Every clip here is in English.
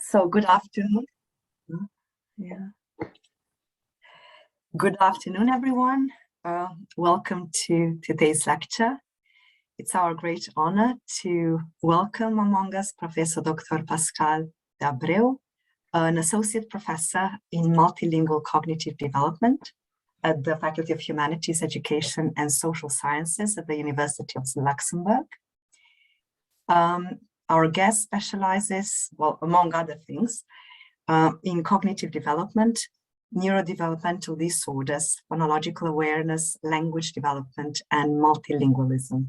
So good afternoon. Yeah. Good afternoon, everyone. Welcome to today's lecture. It's our great honor to welcome among us Professor Dr. Pascale de Abreu, an associate professor in multilingual cognitive development at the Faculty of Humanities, Education and Social Sciences at the University of Luxembourg. Our guest specializes, well, among other things, in cognitive development, neurodevelopmental disorders, phonological awareness, language development, and multilingualism.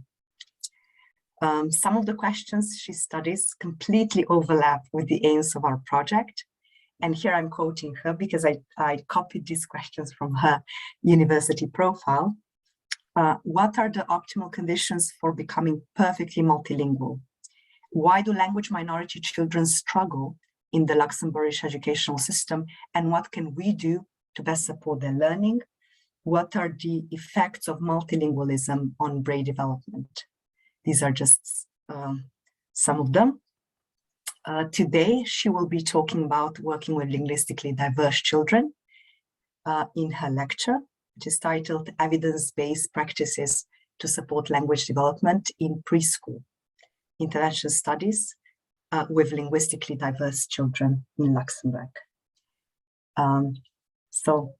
Some of the questions she studies completely overlap with the aims of our project. And here I'm quoting her because I copied these questions from her university profile. What are the optimal conditions for becoming perfectly multilingual? Why do language minority children struggle in the Luxembourgish educational system, and what can we do to best support their learning? What are the effects of multilingualism on brain development? These are just some of them. Today, she will be talking about working with linguistically diverse children in her lecture, which is titled Evidence-Based Practices to Support Language Development in Preschool, Intervention Studies with linguistically diverse children in Luxembourg. So,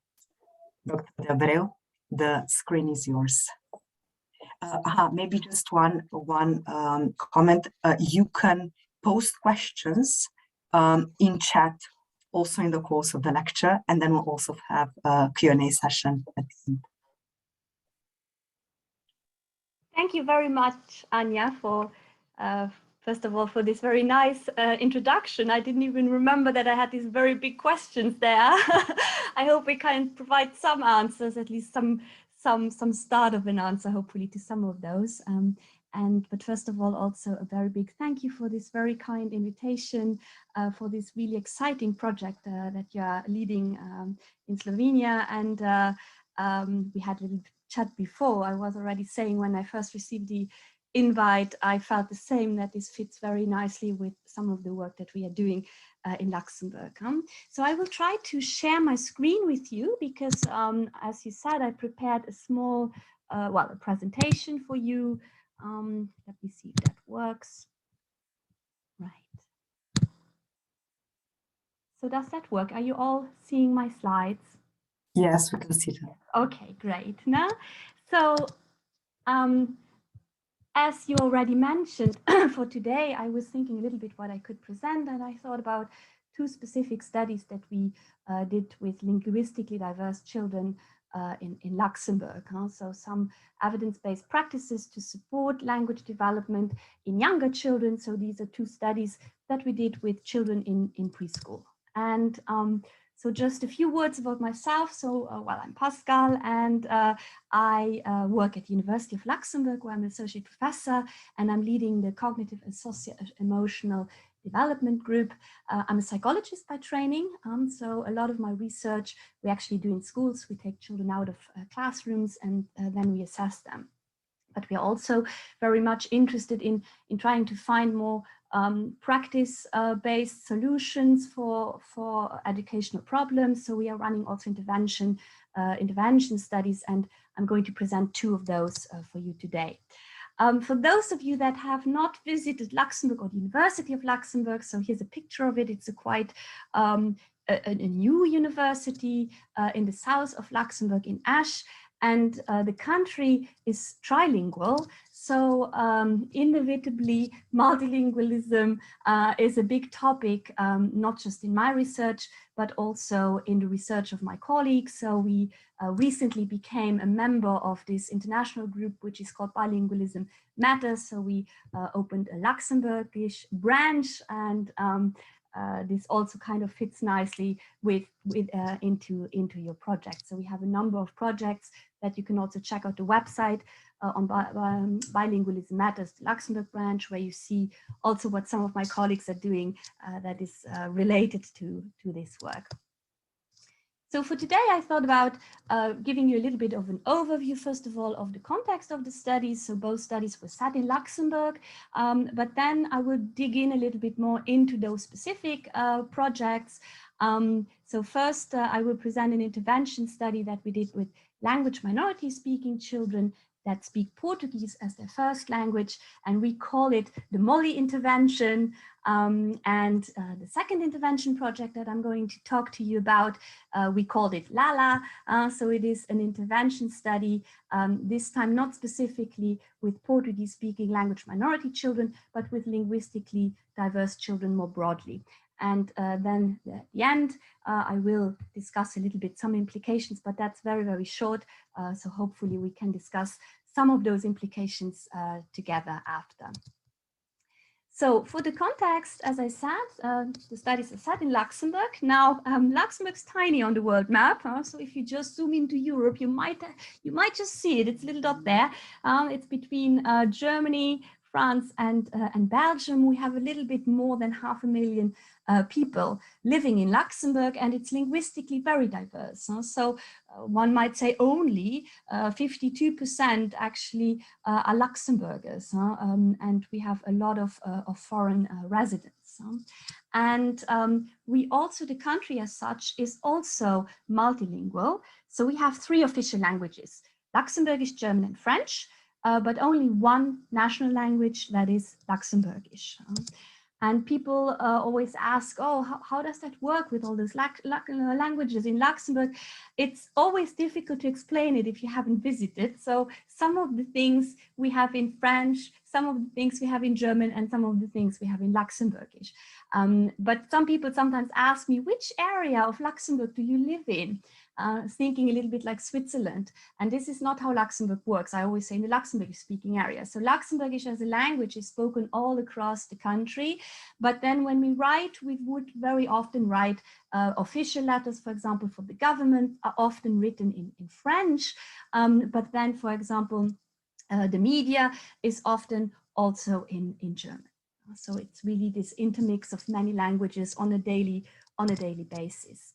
Dr. de Abreu, the screen is yours. Maybe just one comment. You can post questions in chat also in the course of the lecture, and then we'll also have a Q&A session at the end. Thank you very much, Anya, for first of all, for this very nice introduction. I didn't even remember that I had these very big questions there. I hope we can provide some answers, at least some start of an answer, hopefully, to some of those. But first of all, also a very big thank you for this very kind invitation, for this really exciting project that you are leading in Slovenia. And we had a little chat before. I was already saying when I first received the invite, I felt the same, that this fits very nicely with some of the work that we are doing in Luxembourg. So I will try to share my screen with you because, as you said, I prepared a small, a presentation for you. Let me see if that works. Right. So does that work? Are you all seeing my slides? Yes, we can see that. Okay, great. Now, so as you already mentioned, for today, I was thinking a little bit what I could present, and I thought about two specific studies that we did with linguistically diverse children in Luxembourg. So some evidence-based practices to support language development in younger children. So these are two studies that we did with children in preschool. And so just a few words about myself. So, I'm Pascale, and I work at the University of Luxembourg, where I'm an associate professor, and I'm leading the cognitive and socio-emotional development group. I'm a psychologist by training, so a lot of my research we actually do in schools. We take children out of classrooms and then we assess them. But we are also very much interested in trying to find more practice-based solutions for educational problems. So we are running also intervention studies, and I'm going to present two of those for you today. For those of you that have not visited Luxembourg or the University of Luxembourg, so here's a picture of it. It's a quite a new university in the south of Luxembourg in Asch. And the country is trilingual, so inevitably multilingualism is a big topic, not just in my research, but also in the research of my colleagues. So we recently became a member of this international group, which is called Bilingualism Matters. So we opened a Luxembourgish branch, and this also kind of fits nicely into your project. So we have a number of projects that you can also check out the website on Bilingualism Matters, the Luxembourg branch, where you see also what some of my colleagues are doing that is related to this work. So for today, I thought about giving you a little bit of an overview, first of all, of the context of the studies. So both studies were set in Luxembourg, but then I will dig in a little bit more into those specific projects. So first, I will present an intervention study that we did with language minority speaking children that speak Portuguese as their first language, and we call it the Molly intervention. The second intervention project that I'm going to talk to you about, we called it Lala. So it is an intervention study, this time not specifically with Portuguese speaking language minority children, but with linguistically diverse children more broadly. And then at the end, I will discuss a little bit some implications, but that's very, very short. So hopefully we can discuss some of those implications together after. So for the context, as I said, the studies are set in Luxembourg. Now, Luxembourg's tiny on the world map. So if you just zoom into Europe, you might just see it. It's a little dot there. It's between Germany, France, and Belgium. We have a little bit more than 500,000 people living in Luxembourg, and it's linguistically very diverse. So one might say only 52% actually are Luxembourgers, and we have a lot of foreign residents. And we also, the country as such is also multilingual. So we have 3 official languages, Luxembourgish, German, and French. But only one national language, that is Luxembourgish. And people always ask, oh, how does that work with all those languages in Luxembourg? It's always difficult to explain it if you haven't visited. So some of the things we have in French, some of the things we have in German, and some of the things we have in Luxembourgish. But some people sometimes ask me, which area of Luxembourg do you live in? Thinking a little bit like Switzerland. And this is not how Luxembourg works. I always say in the Luxembourgish speaking area. So Luxembourgish as a language is spoken all across the country. But then when we write, we would very often write official letters, for example, for the government are often written in French. But then, for example, the media is often also in German. So it's really this intermix of many languages on a daily basis.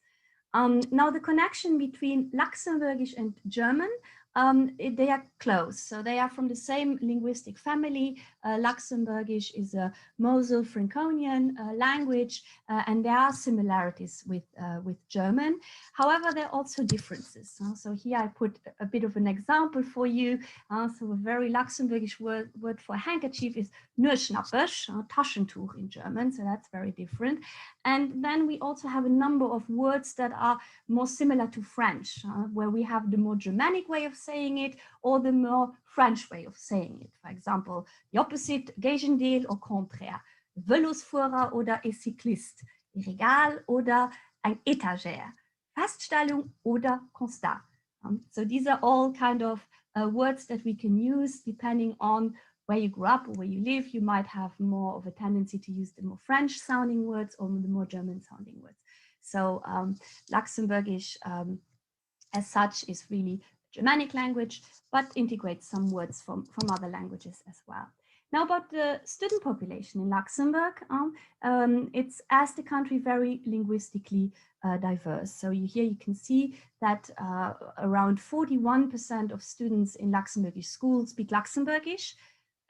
Now the connection between Luxembourgish and German, they are close. So they are from the same linguistic family. Luxembourgish is a Mosel-Franconian language, and there are similarities with German. However, there are also differences. So here I put a bit of an example for you. So a very Luxembourgish word for handkerchief is Schnappisch, Taschentuch in German. So that's very different. And then we also have a number of words that are more similar to French, where we have the more Germanic way of saying it or the more French way of saying it. For example, the opposite, Gegendeel or contraire, Velosfuhrer oder Cyclist, Regal oder ein Etagere, Feststellung oder Constat. So these are all kind of words that we can use depending on where you grew up or where you live. You might have more of a tendency to use the more French sounding words or the more German sounding words. So Luxembourgish as such is really a Germanic language, but integrates some words from other languages as well. Now about the student population in Luxembourg, it's as the country very linguistically diverse. So here you can see that around 41% of students in Luxembourgish schools speak Luxembourgish.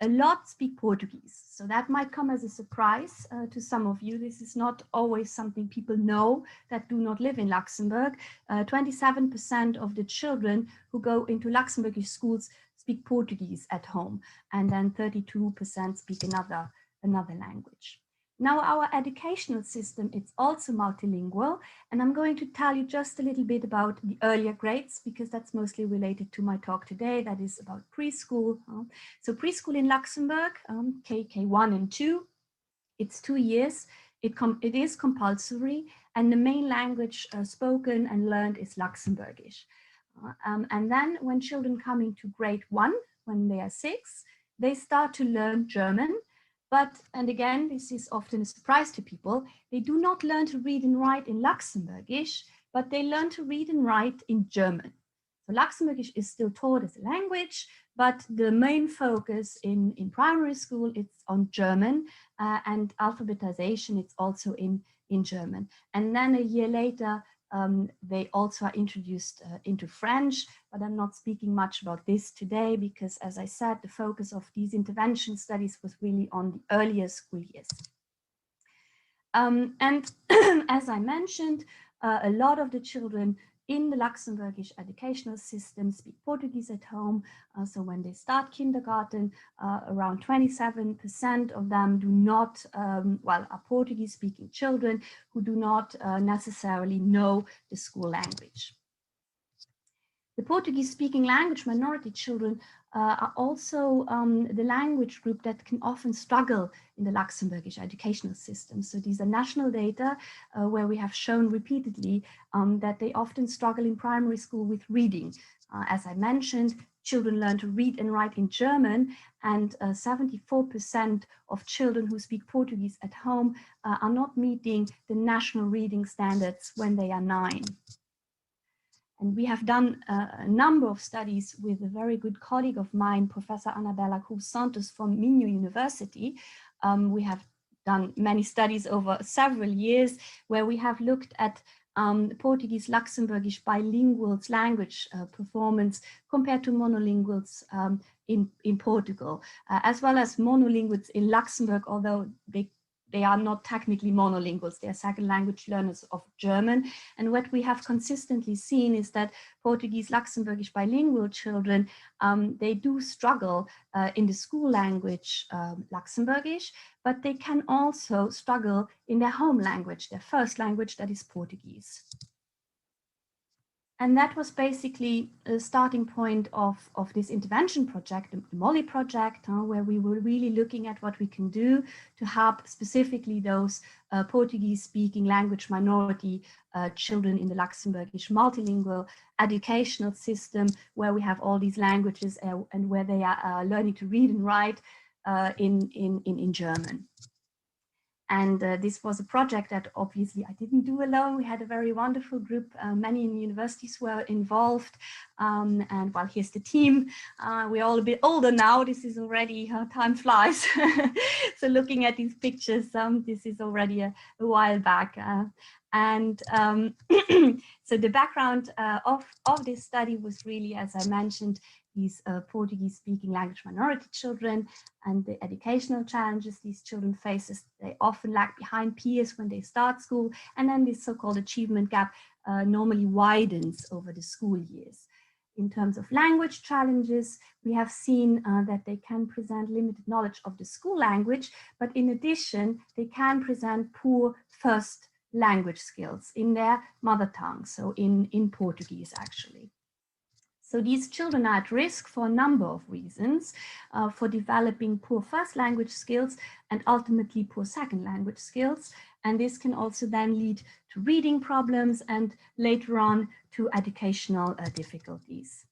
A lot speak Portuguese. So that might come as a surprise to some of you. This is not always something people know that do not live in Luxembourg. 27% of the children who go into Luxembourgish schools speak Portuguese at home, and then 32% speak another language. Now our educational system, it's also multilingual, and I'm going to tell you just a little bit about the earlier grades because that's mostly related to my talk today. That is about preschool. So preschool in Luxembourg, K1 and 2, it's 2 years. It is compulsory, and the main language spoken and learned is Luxembourgish. And then when children come into grade 1, when they are 6, they start to learn German. But, and again, this is often a surprise to people, they do not learn to read and write in Luxembourgish, but they learn to read and write in German. So Luxembourgish is still taught as a language, but the main focus in primary school, it's on German, and alphabetization, it's also in German. And then a year later, they also are introduced into French, but I'm not speaking much about this today because, as I said, the focus of these intervention studies was really on the earlier school years. And as I mentioned, a lot of the children in the Luxembourgish educational system speak Portuguese at home. So when they start kindergarten, around 27% of them do not, are Portuguese speaking children who do not necessarily know the school language. The Portuguese speaking language minority children are also the language group that can often struggle in the Luxembourgish educational system. So these are national data where we have shown repeatedly that they often struggle in primary school with reading. As I mentioned, children learn to read and write in German, and 74% of children who speak Portuguese at home are not meeting the national reading standards when they are 9. And we have done a number of studies with a very good colleague of mine, Professor Anabela Cruz Santos from Minho University. We have done many studies over several years where we have looked at Portuguese Luxembourgish bilinguals language performance compared to monolinguals in Portugal, as well as monolinguals in Luxembourg, although they are not technically monolinguals, they are second language learners of German. And what we have consistently seen is that Portuguese Luxembourgish bilingual children, they do struggle in the school language Luxembourgish, but they can also struggle in their home language, their first language, that is Portuguese. And that was basically a starting point of this intervention project, the MOLLI project, where we were really looking at what we can do to help specifically those Portuguese-speaking language minority children in the Luxembourgish multilingual educational system, where we have all these languages and where they are learning to read and write in German. And this was a project that obviously I didn't do alone. We had a very wonderful group. Many universities were involved. And well, here's the team. We're all a bit older now. This is already, time flies. So looking at these pictures, this is already a while back. So the background of this study was really, as I mentioned, these Portuguese-speaking language minority children and the educational challenges these children face. They often lag behind peers when they start school, and then this so-called achievement gap normally widens over the school years. In terms of language challenges, we have seen that they can present limited knowledge of the school language, but in addition, they can present poor first language skills in their mother tongue, so in Portuguese actually. So these children are at risk for a number of reasons, for developing poor first language skills and ultimately poor second language skills. And this can also then lead to reading problems and later on to educational difficulties.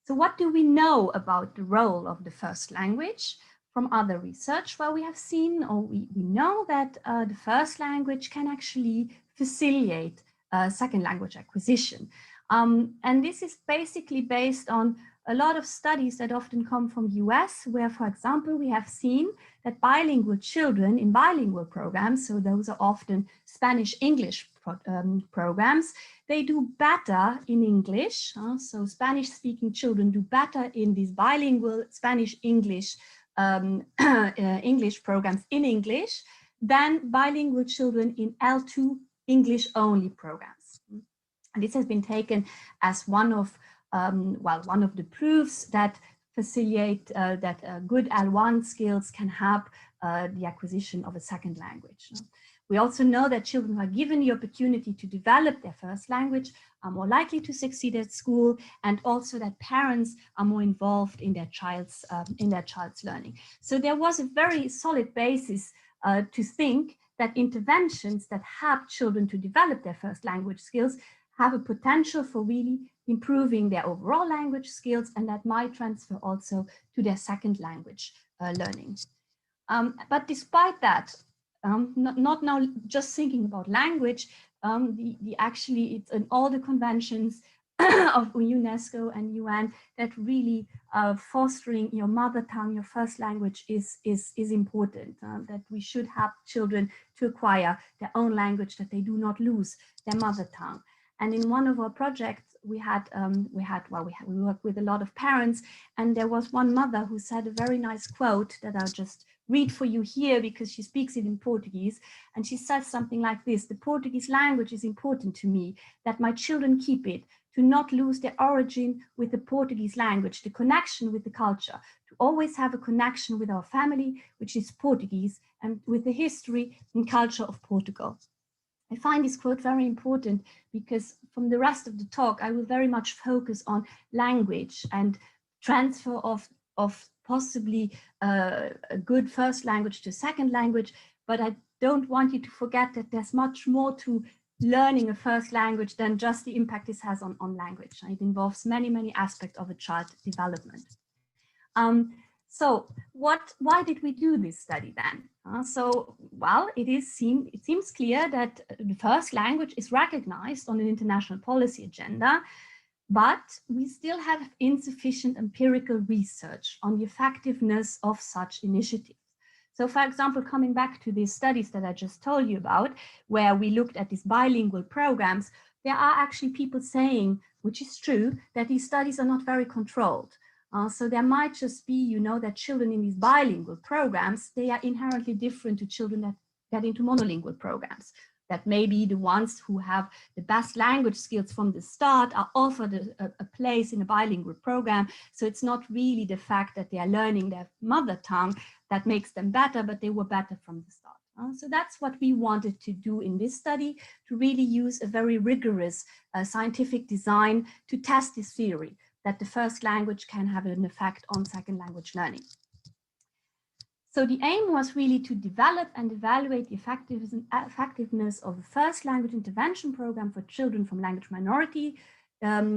So what do we know about the role of the first language from other research? Well, we have seen, or we know that the first language can actually facilitate second language acquisition. And this is basically based on a lot of studies that often come from the US, where, for example, we have seen that bilingual children in bilingual programs, so those are often Spanish-English programs, they do better in English. So Spanish-speaking children do better in these bilingual Spanish-English English programs in English than bilingual children in L2 English-only programs. And this has been taken as one of the proofs that facilitate that good L1 skills can help the acquisition of a second language. We also know that children who are given the opportunity to develop their first language are more likely to succeed at school, and also that parents are more involved in their child's learning. So there was a very solid basis to think that interventions that help children to develop their first language skills have a potential for really improving their overall language skills, and that might transfer also to their second language learning. But despite that, not now just thinking about language, actually it's in all the conventions of UNESCO and UN that really fostering your mother tongue, your first language is important, that we should help children to acquire their own language, that they do not lose their mother tongue. And in one of our projects, we worked with a lot of parents, and there was one mother who said a very nice quote that I'll just read for you here because she speaks it in Portuguese. And she says something like this: the Portuguese language is important to me, that my children keep it, to not lose their origin with the Portuguese language, the connection with the culture, to always have a connection with our family, which is Portuguese, and with the history and culture of Portugal. I find this quote very important because from the rest of the talk, I will very much focus on language and transfer of possibly a good first language to second language. But I don't want you to forget that there's much more to learning a first language than just the impact this has on language. It involves many, many aspects of a child's development. So why did we do this study then? Well, it seems clear that the first language is recognized on an international policy agenda, but we still have insufficient empirical research on the effectiveness of such initiatives. So for example, coming back to these studies that I just told you about, where we looked at these bilingual programs, there are actually people saying, which is true, that these studies are not very controlled. So there might just be, that children in these bilingual programs, they are inherently different to children that get into monolingual programs. That maybe the ones who have the best language skills from the start are offered a place in a bilingual program. So it's not really the fact that they are learning their mother tongue that makes them better, but they were better from the start. So that's what we wanted to do in this study, to really use a very rigorous scientific design to test this theory, that the first language can have an effect on second language learning. So the aim was really to develop and evaluate the effectiveness of a first language intervention program for children from language minority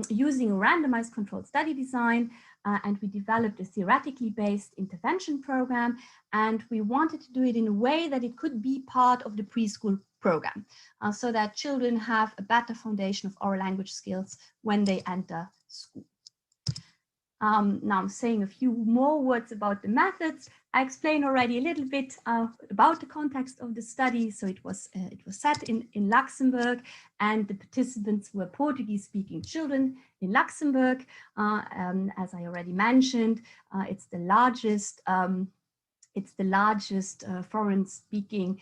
using a randomized controlled study design. And we developed a theoretically based intervention program. And we wanted to do it in a way that it could be part of the preschool program so that children have a better foundation of oral language skills when they enter school. Now I'm saying a few more words about the methods. I explained already a little bit about the context of the study. So it was set in Luxembourg, and the participants were Portuguese-speaking children in Luxembourg. As I already mentioned, it's the largest foreign-speaking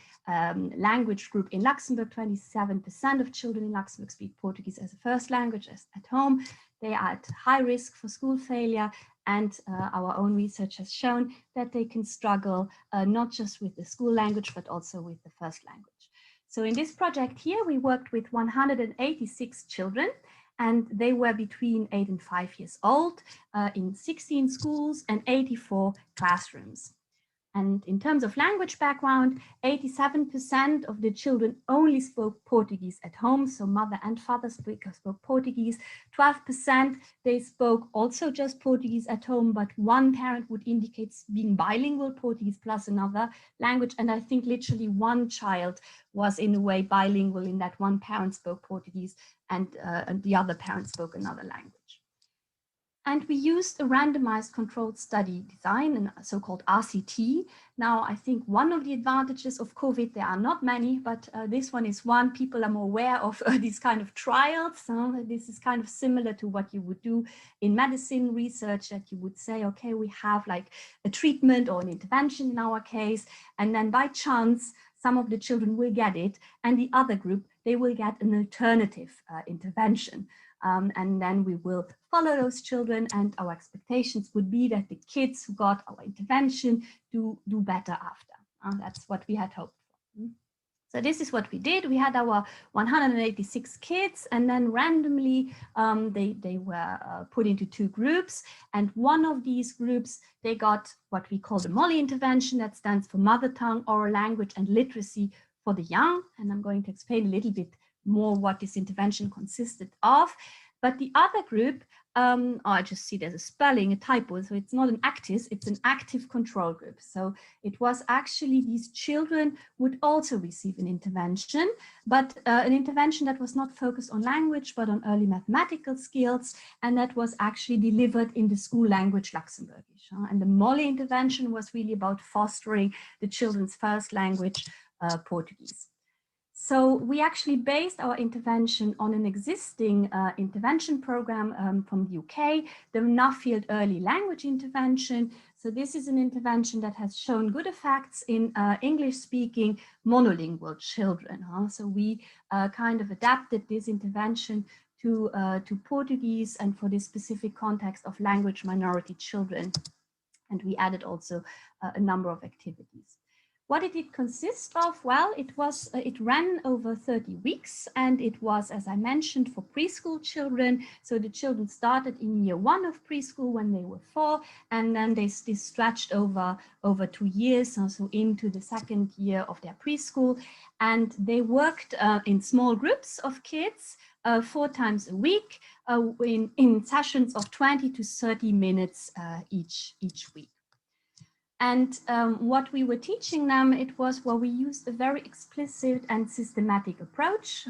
language group in Luxembourg. 27% of children in Luxembourg speak Portuguese as a first language at home. They are at high risk for school failure, and our own research has shown that they can struggle not just with the school language, but also with the first language. So in this project here, we worked with 186 children, and they were between 8 and 5 years old in 16 schools and 84 classrooms. And in terms of language background, 87% of the children only spoke Portuguese at home. So mother and father spoke Portuguese. 12%, they spoke also just Portuguese at home, but one parent would indicate being bilingual, Portuguese plus another language. And I think literally one child was in a way bilingual in that one parent spoke Portuguese and the other parent spoke another language. And we used a randomized controlled study design, a so-called RCT. Now, I think one of the advantages of COVID, there are not many, but this one is one. People are more aware of these kind of trials. This is kind of similar to what you would do in medicine research, that you would say, okay, we have like a treatment or an intervention in our case, and then by chance, some of the children will get it, and the other group, they will get an alternative intervention. And then we will follow those children, and our expectations would be that the kids who got our intervention do better after. That's what we had hoped for. So this is what we did. We had our 186 kids, and then randomly they were put into two groups. And one of these groups, they got what we call the MOLLI intervention, that stands for Mother Tongue, Oral Language and Literacy for the Young. And I'm going to explain a little bit more what this intervention consisted of. But the other group, I just see there's a spelling, a typo, so it's not an active, it's an active control group. So it was actually these children would also receive an intervention, but an intervention that was not focused on language, but on early mathematical skills, and that was actually delivered in the school language Luxemburgish. And the Molly intervention was really about fostering the children's first language, Portuguese. So we actually based our intervention on an existing intervention program from the UK, the Nuffield Early Language Intervention. So this is an intervention that has shown good effects in English-speaking monolingual children. So we kind of adapted this intervention to Portuguese and for this specific context of language minority children. And we added also a number of activities. What did it consist of? Well, it ran over 30 weeks, and it was, as I mentioned, for preschool children. So the children started in year 1 of preschool when they were 4, and then they stretched over 2 years, so into the 2nd year of their preschool. And they worked in small groups of kids 4 times a week in sessions of 20 to 30 minutes each week. And what we were teaching them, it was, well, we used a very explicit and systematic approach.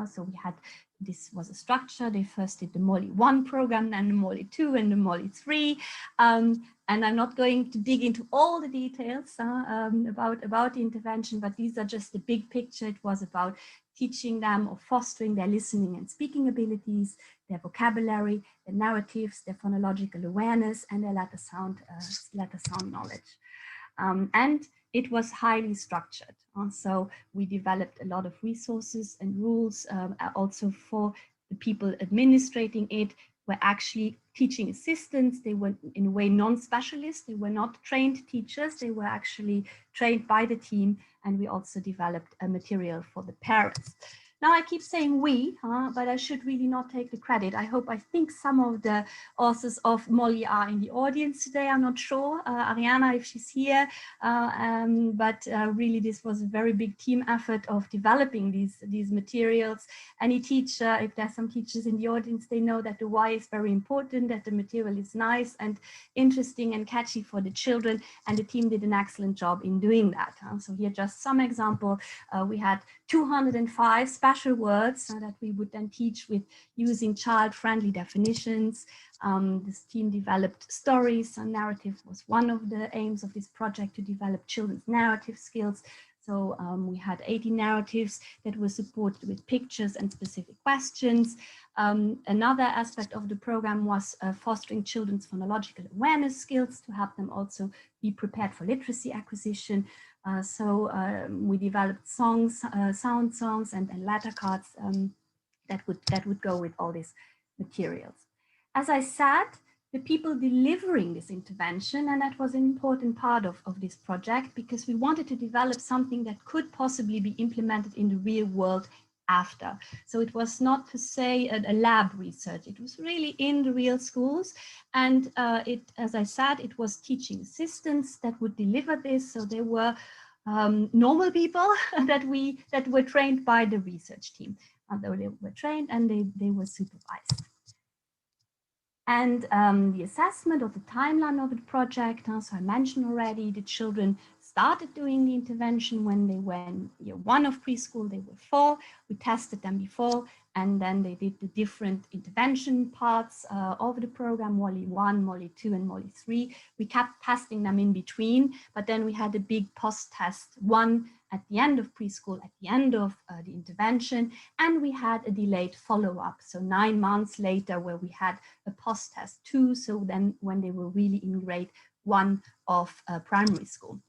So we had, this was a structure. They first did the Molly 1 program, then the Molly 2 and the Molly 3. And I'm not going to dig into all the details about the intervention, but these are just the big picture. It was about teaching them or fostering their listening and speaking abilities, their vocabulary, their narratives, their phonological awareness, and their letter sound knowledge. And it was highly structured. So we developed a lot of resources and rules also for the people administrating it. Were actually teaching assistants. They were in a way non-specialists. They were not trained teachers. They were actually trained by the team. And we also developed a material for the parents. Now I keep saying we, but I should really not take the credit. I think some of the authors of Molly are in the audience today. I'm not sure, Ariana, if she's here, but really this was a very big team effort of developing these materials. Any teacher, if there's some teachers in the audience, they know that the why is very important, that the material is nice and interesting and catchy for the children, and the team did an excellent job in doing that. So here just some example. We had 205 special words that we would then teach with using child-friendly definitions. This team developed stories, and narrative was one of the aims of this project, to develop children's narrative skills. So we had 80 narratives that were supported with pictures and specific questions. Another aspect of the program was fostering children's phonological awareness skills to help them also be prepared for literacy acquisition. We developed songs, sound songs, and letter cards that would go with all these materials. As I said, the people delivering this intervention, and that was an important part of this project, because we wanted to develop something that could possibly be implemented in the real world after. So it was not per se a lab research, it was really in the real schools. And as I said, it was teaching assistants that would deliver this. So they were normal people that were trained by the research team. Although they were trained and they were supervised. And the assessment of the timeline of the project, so I mentioned already, the children started doing the intervention when they were in year 1 of preschool. They were 4. We tested them before, and then they did the different intervention parts of the program, Molly 1, Molly 2, and Molly 3. We kept testing them in between, but then we had a big post-test 1 at the end of preschool, at the end of the intervention, and we had a delayed follow-up, so 9 months later, where we had a post-test 2, so then when they were really in grade 1 of primary school.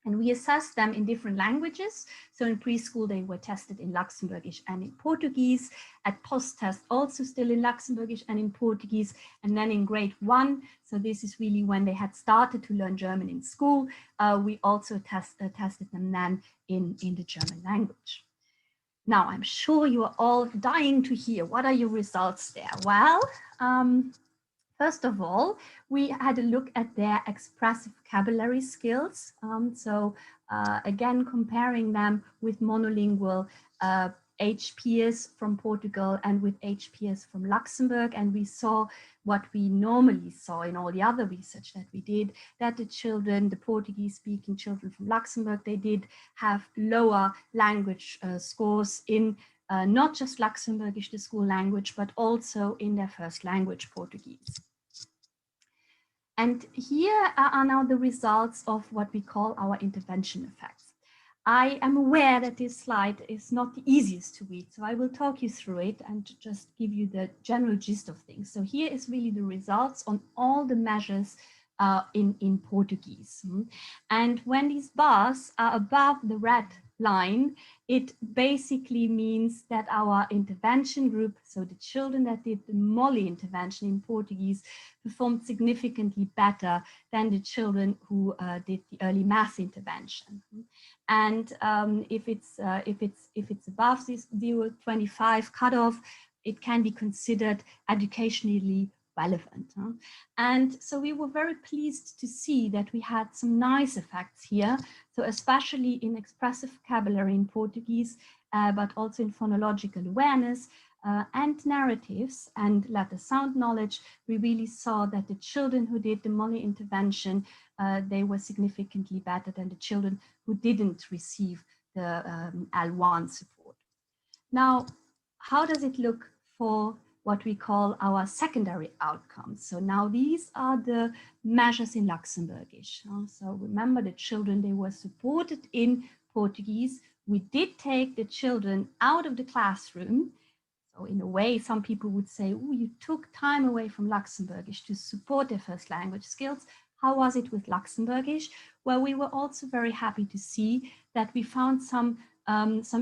And we assessed them in different languages. So in preschool, they were tested in Luxemburgish and in Portuguese. At post-test, also still in Luxemburgish and in Portuguese. And then in grade 1, so this is really when they had started to learn German in school, we also tested them then in the German language. Now, I'm sure you are all dying to hear, what are your results there? Well, first of all, we had a look at their expressive vocabulary skills. Again, comparing them with monolingual age peers from Portugal and with age peers from Luxembourg. And we saw what we normally saw in all the other research that we did, that the children, the Portuguese-speaking children from Luxembourg, they did have lower language scores in not just Luxembourgish, the school language, but also in their first language, Portuguese. And here are now the results of what we call our intervention effects. I am aware that this slide is not the easiest to read, so I will talk you through it and just give you the general gist of things. So here is really the results on all the measures in Portuguese. And when these bars are above the red line, it basically means that our intervention group, so the children that did the MOLI intervention in Portuguese, performed significantly better than the children who did the early math intervention. And if it's above this 0.25 cutoff, it can be considered educationally relevant. And so we were very pleased to see that we had some nice effects here. So especially in expressive vocabulary in Portuguese, but also in phonological awareness and narratives and letter sound knowledge, we really saw that the children who did the MOLI intervention, they were significantly better than the children who didn't receive the L1 support. Now, how does it look for what we call our secondary outcomes? So now these are the measures in Luxembourgish. So remember, the children, they were supported in Portuguese. We did take the children out of the classroom. So in a way, some people would say, oh, you took time away from Luxembourgish to support their first language skills. How was it with Luxembourgish? Well, we were also very happy to see that we found some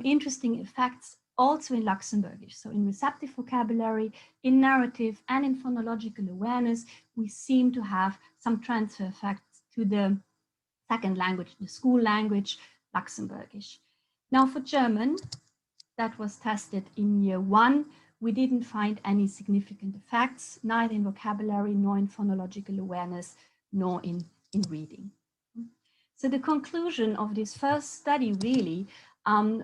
interesting effects also in Luxembourgish. So in receptive vocabulary, in narrative, and in phonological awareness, we seem to have some transfer effects to the second language, the school language, Luxembourgish. Now for German, that was tested in year 1. We didn't find any significant effects, neither in vocabulary, nor in phonological awareness, nor in reading. So the conclusion of this first study really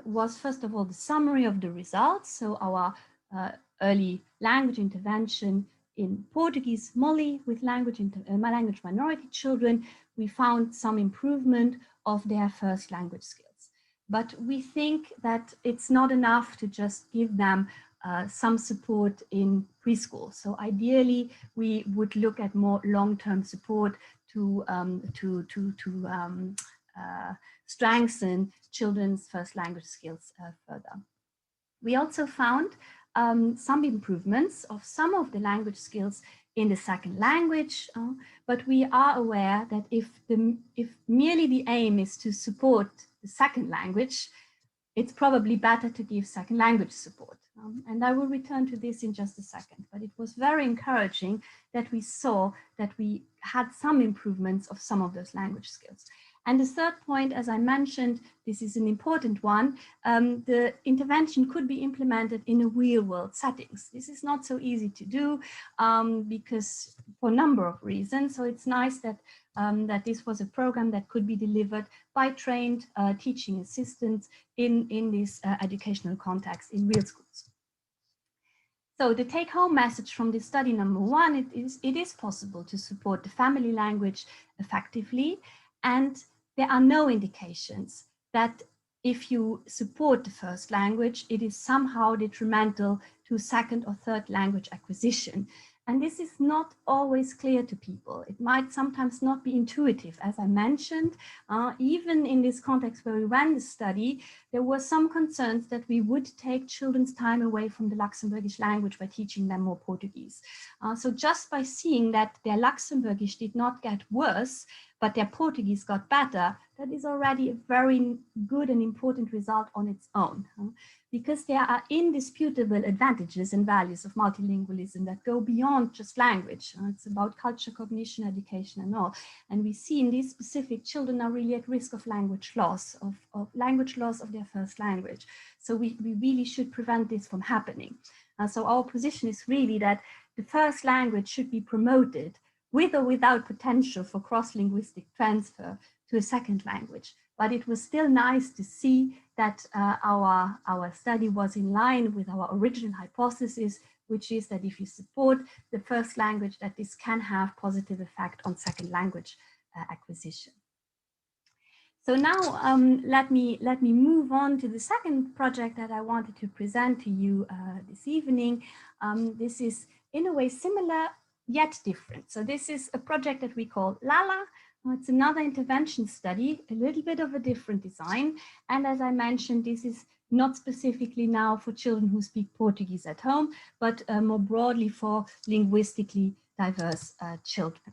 was, first of all, the summary of the results. So our early language intervention in Portuguese, MOLI, with language minority children, we found some improvement of their first language skills. But we think that it's not enough to just give them some support in preschool. So ideally, we would look at more long-term support to strengthen children's first language skills further. We also found some improvements of some of the language skills in the second language, but we are aware that if merely the aim is to support the second language, it's probably better to give second language support. And I will return to this in just a second, but it was very encouraging that we saw that we had some improvements of some of those language skills. And the third point, as I mentioned, this is an important one, the intervention could be implemented in a real world settings. This is not so easy to do because for a number of reasons. So it's nice that, that this was a program that could be delivered by trained teaching assistants in this educational context in real schools. So the take-home message from this study number 1, it is possible to support the family language effectively, and there are no indications that if you support the first language, it is somehow detrimental to second or third language acquisition. And this is not always clear to people. It might sometimes not be intuitive. As I mentioned, even in this context where we ran the study, there were some concerns that we would take children's time away from the Luxembourgish language by teaching them more Portuguese. So just by seeing that their Luxembourgish did not get worse, but their Portuguese got better, that is already a very good and important result on its own. Because there are indisputable advantages and values of multilingualism that go beyond just language. It's about culture, cognition, education, and all. And we see in these specific children are really at risk of language loss, of language loss of their first language. So we really should prevent this from happening. So our position is really that the first language should be promoted with or without potential for cross-linguistic transfer to a second language. but it was still nice to see that our study was in line with our original hypothesis, which is that if you support the first language, that this can have positive effect on second language acquisition. So now let me move on to the second project that I wanted to present to you this evening. This is in a way similar yet different. So this is a project that we call LALA. It's another intervention study, a little bit of a different design. And as I mentioned, this is not specifically now for children who speak Portuguese at home, but more broadly for linguistically diverse children.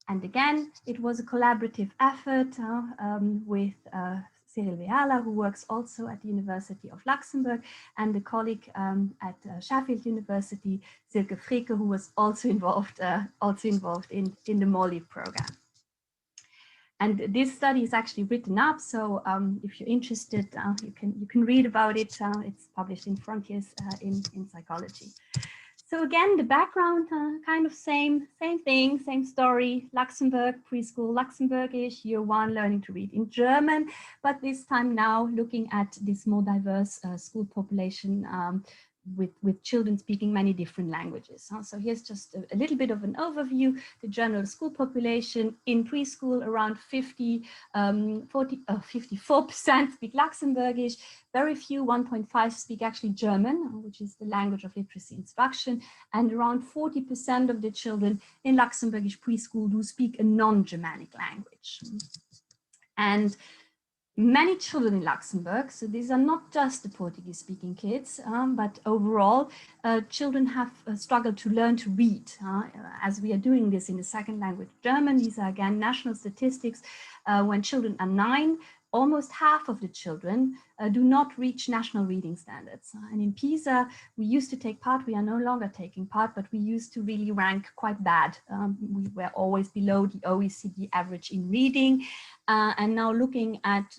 And again, it was a collaborative effort with Cyril Veala, who works also at the University of Luxembourg, and a colleague at Sheffield University, Silke Fricke, who was also involved in the MOLI program. And this study is actually written up, so if you're interested, you can read about it. It's published in Frontiers in Psychology. So again, the background, kind of same thing, same story. Luxembourg, preschool, Luxemburgish, year 1, learning to read in German, but this time now looking at this more diverse school population with children speaking many different languages. So here's just a little bit of an overview. The general school population in preschool, around 54% speak Luxembourgish. Very few, 1.5, speak actually German, which is the language of literacy instruction. And around 40% of the children in Luxembourgish preschool do speak a non-Germanic language. And many children in Luxembourg, so these are not just the Portuguese-speaking kids, but overall, children have struggled to learn to read. As we are doing this in the second language, German, these are again national statistics. When children are 9, almost half of the children do not reach national reading standards. And in PISA, we used to take part, we are no longer taking part, but we used to really rank quite bad. We were always below the OECD average in reading. And now looking at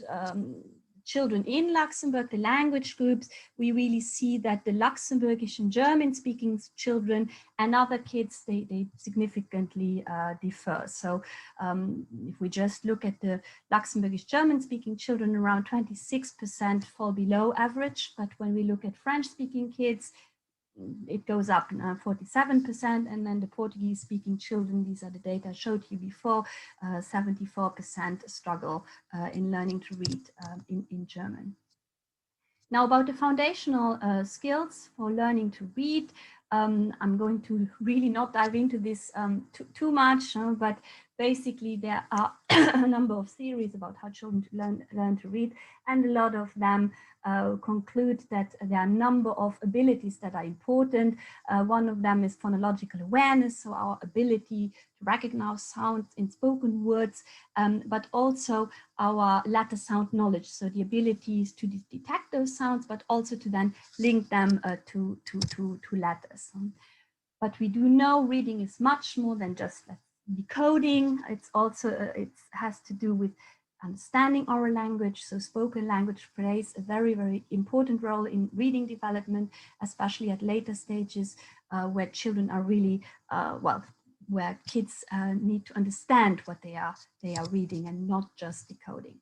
children in Luxembourg, the language groups, we really see that the Luxembourgish and German speaking children and other kids, they significantly differ. So if we just look at the Luxembourgish German speaking children, around 26% fall below average. But when we look at French speaking kids, it goes up 47%, and then the Portuguese speaking children, these are the data I showed you before, 74% struggle in learning to read in German. Now about the foundational skills for learning to read, I'm going to really not dive into this too much, but basically there are a number of theories about how children learn to read, and a lot of them conclude that there are a number of abilities that are important. One of them is phonological awareness, so our ability to recognize sounds in spoken words, but also our letter sound knowledge, so the abilities to detect those sounds, but also to then link them to letters. But we do know reading is much more than just decoding. It's also, it has to do with understanding our language. So spoken language plays a very, very important role in reading development, especially at later stages where children are really, where kids need to understand what they are reading and not just decoding.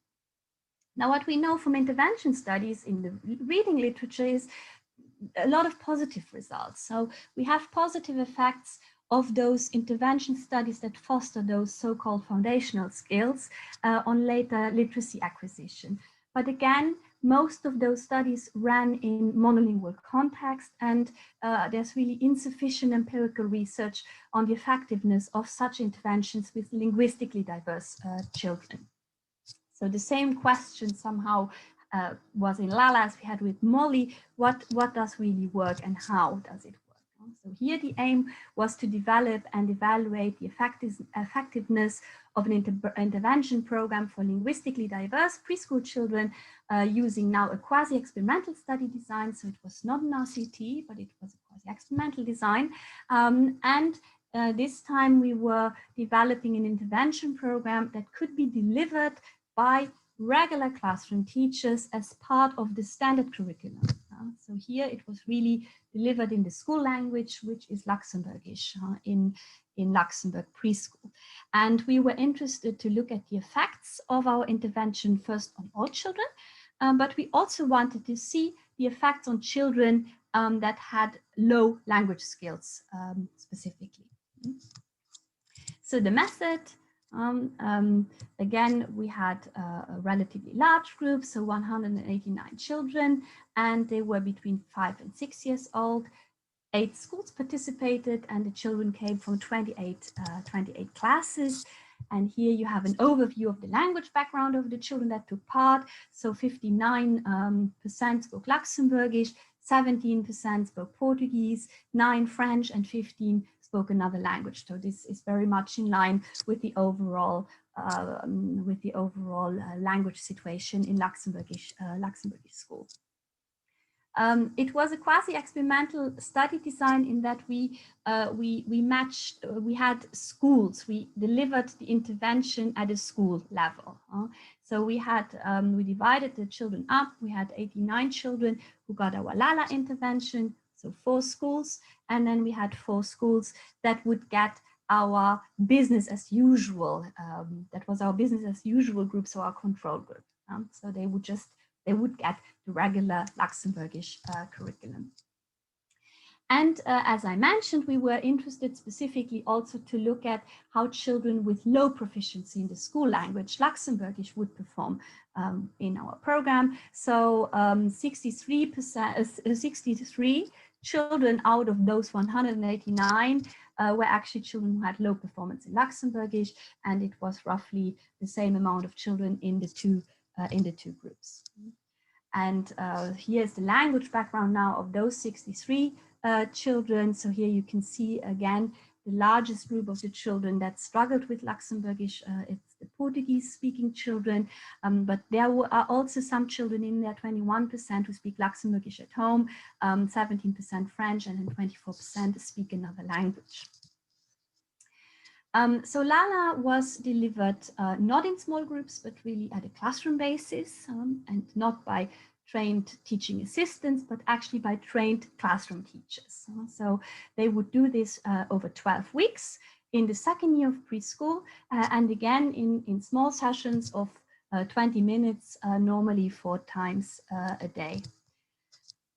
Now, what we know from intervention studies in the reading literature is a lot of positive results. So we have positive effects of those intervention studies that foster those so-called foundational skills on later literacy acquisition. But again, most of those studies ran in monolingual context, and there's really insufficient empirical research on the effectiveness of such interventions with linguistically diverse children. So the same question somehow was in LALA as we had with MOLI, what does really work and how does it work? So here the aim was to develop and evaluate the effectiveness of an intervention program for linguistically diverse preschool children using now a quasi-experimental study design. So it was not an RCT, but it was a quasi-experimental design. This time we were developing an intervention program that could be delivered by regular classroom teachers as part of the standard curriculum. So here it was really delivered in the school language, which is Luxembourgish in Luxembourg preschool. And we were interested to look at the effects of our intervention first on all children, but we also wanted to see the effects on children that had low language skills specifically. So the method, again, we had a relatively large group, so 189 children, and they were between 5 and 6 years old. 8 schools participated, and the children came from 28 classes. And here you have an overview of the language background of the children that took part. So 59% spoke Luxembourgish, 17% spoke Portuguese, 9 French, and 15 spoke another language. So this is very much in line with the overall language situation in Luxembourgish school. It was a quasi-experimental study design in that we had schools. We delivered the intervention at a school level. So we divided the children up. We had 89 children who got our LALA intervention, so 4 schools, and then we had 4 schools that would get our business as usual. That was our business as usual group, so our control group. So they would get the regular Luxembourgish curriculum. And as I mentioned, we were interested specifically also to look at how children with low proficiency in the school language, Luxembourgish, would perform in our program. So 63 children out of those 189 were actually children who had low performance in Luxembourgish, and it was roughly the same amount of children in the two groups. And here's the language background now of those 63 children. So here you can see again the largest group of the children that struggled with Luxembourgish. It's the Portuguese speaking children, but there are also some children in there, 21% who speak Luxembourgish at home, 17% French, and then 24% speak another language. So LALA was delivered not in small groups, but really at a classroom basis, and not by trained teaching assistants, but actually by trained classroom teachers. So they would do this over 12 weeks in the second year of preschool, and again in small sessions of 20 minutes, normally 4 times a day.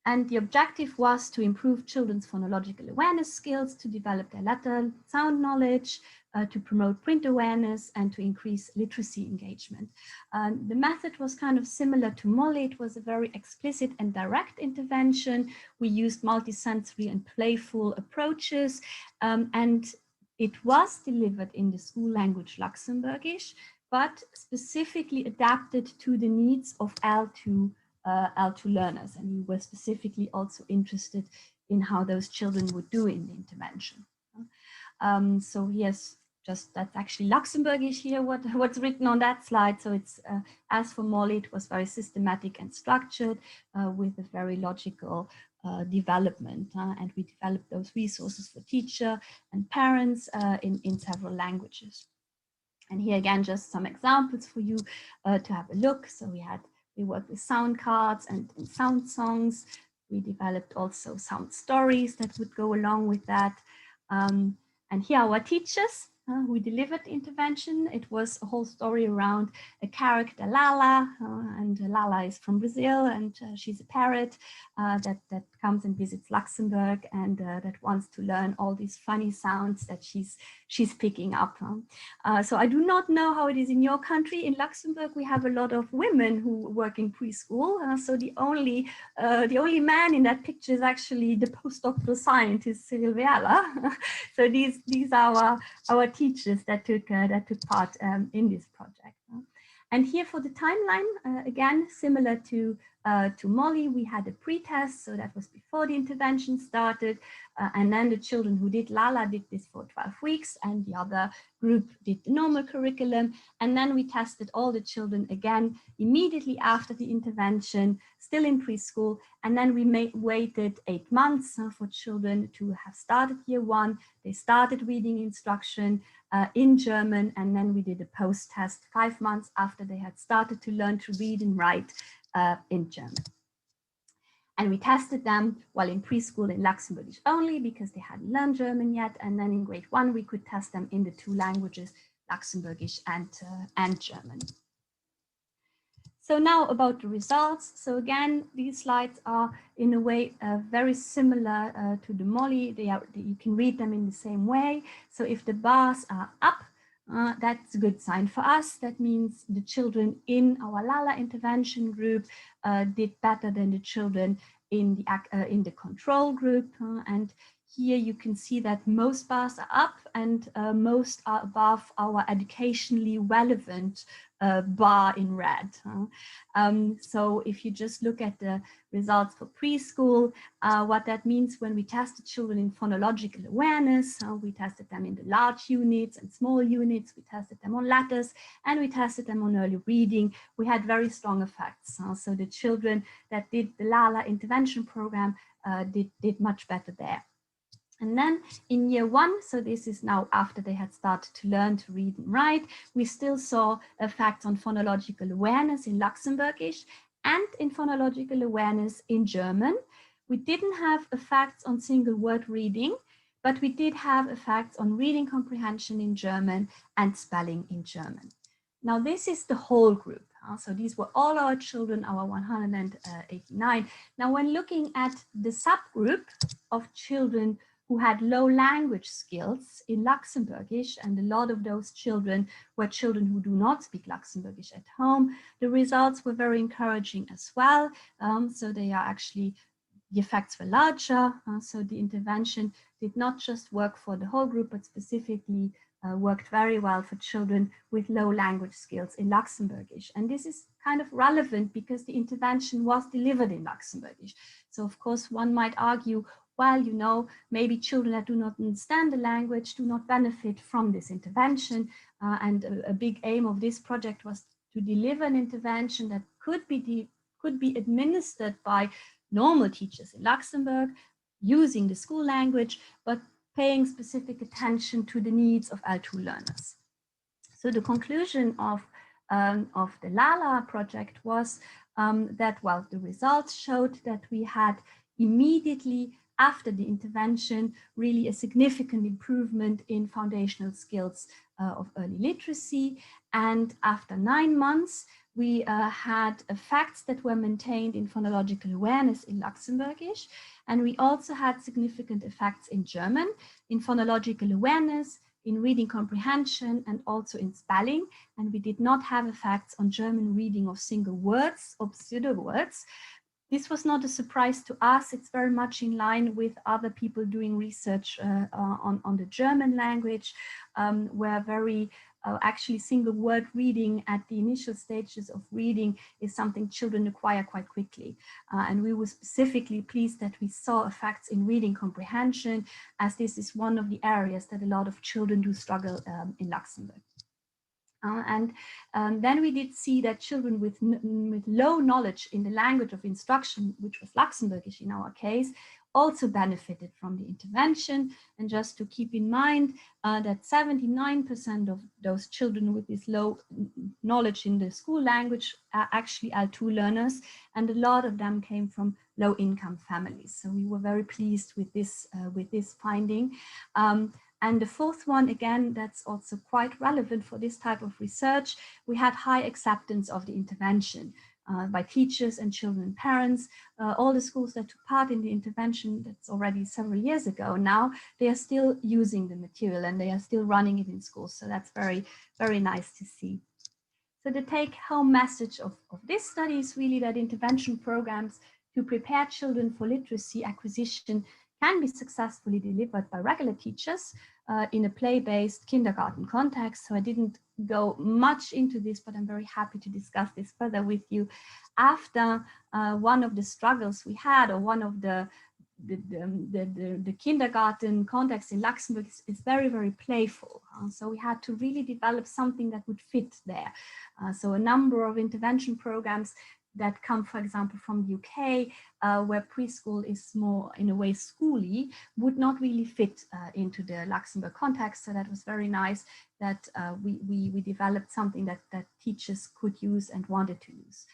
And the objective was to improve children's phonological awareness skills, to develop their letter sound knowledge, to promote print awareness, and to increase literacy engagement. The method was kind of similar to Molly. It was a very explicit and direct intervention. We used multisensory and playful approaches, and it was delivered in the school language Luxembourgish, but specifically adapted to the needs of L2 learners, and we were specifically also interested in how those children would do in the intervention. So here's that's actually Luxembourgish here, what's written on that slide. So it's, as for Molly, it was very systematic and structured with a very logical development, and we developed those resources for teacher and parents in several languages. And here again, just some examples for you to have a look. So we worked with sound cards and sound songs. We developed also sound stories that would go along with that. And here are our teachers who delivered the intervention. It was a whole story around a character, Lala, and Lala is from Brazil, and she's a parrot that comes and visits Luxembourg, and that wants to learn all these funny sounds that she's picking up. So I do not know how it is in your country. In Luxembourg, we have a lot of women who work in preschool. So the only man in that picture is actually the postdoctoral scientist, Cyril Veala. So these are our teachers that took part in this project. And here for the timeline, again, similar to Molly, we had a pre-test, so that was before the intervention started, and then the children who did LALA did this for 12 weeks, and the other group did the normal curriculum, and then we tested all the children again immediately after the intervention, still in preschool, and then we waited 8 months for children to have started year 1. They started reading instruction in German, and then we did a post-test 5 months after they had started to learn to read and write in German. And we tested them while in preschool in Luxembourgish only because they hadn't learned German yet. And then in grade 1, we could test them in the 2 languages, Luxembourgish and German. So now about the results. So again, these slides are in a way very similar to the Molly. You can read them in the same way. So if the bars are up, that's a good sign for us. That means the children in our LALA intervention group did better than the children in the control group. And here you can see that most bars are up and most are above our educationally relevant bar in red. So if you just look at the results for preschool, what that means when we tested children in phonological awareness, we tested them in the large units and small units, we tested them on letters, and we tested them on early reading. We had very strong effects. So the children that did the LALA intervention program did much better there. And then in year 1, so this is now after they had started to learn to read and write, we still saw effects on phonological awareness in Luxembourgish and in phonological awareness in German. We didn't have effects on single word reading, but we did have effects on reading comprehension in German and spelling in German. Now this is the whole group. So these were all our children, our 189. Now when looking at the subgroup of children who had low language skills in Luxembourgish, and a lot of those children were children who do not speak Luxembourgish at home, the results were very encouraging as well. So they are actually, the effects were larger. So the intervention did not just work for the whole group, but specifically worked very well for children with low language skills in Luxembourgish. And this is kind of relevant because the intervention was delivered in Luxembourgish. So of course, one might argue, well, you know, maybe children that do not understand the language do not benefit from this intervention. And a big aim of this project was to deliver an intervention that could be administered by normal teachers in Luxembourg using the school language, but paying specific attention to the needs of L2 learners. So the conclusion of the LALA project was that, well, the results showed that we had immediately after the intervention, really a significant improvement in foundational skills of early literacy. And after 9 months, we had effects that were maintained in phonological awareness in Luxembourgish. And we also had significant effects in German, in phonological awareness, in reading comprehension, and also in spelling. And we did not have effects on German reading of single words or pseudo words. This was not a surprise to us. It's very much in line with other people doing research on the German language, where actually single word reading at the initial stages of reading is something children acquire quite quickly. And we were specifically pleased that we saw effects in reading comprehension, as this is one of the areas that a lot of children do struggle in Luxembourg. Then we did see that children with low knowledge in the language of instruction, which was Luxembourgish in our case, also benefited from the intervention. And just to keep in mind that 79% of those children with this low knowledge in the school language are actually L2 learners, and a lot of them came from low-income families. So we were very pleased with this finding. And the fourth one, again, that's also quite relevant for this type of research. We had high acceptance of the intervention by teachers and children and parents. All the schools that took part in the intervention, that's already several years ago now, they are still using the material and they are still running it in schools. So that's very, very nice to see. So the take-home message of this study is really that intervention programs to prepare children for literacy acquisition can be successfully delivered by regular teachers in a play-based kindergarten context. So I didn't go much into this, but I'm very happy to discuss this further with you after one of the struggles we had, or one of the kindergarten context in Luxembourg is very, very playful. So we had to really develop something that would fit there. So a number of intervention programs that come, for example, from the UK, where preschool is more, in a way, schooly, would not really fit into the Luxembourg context. So that was very nice that we developed something that teachers could use and wanted to use.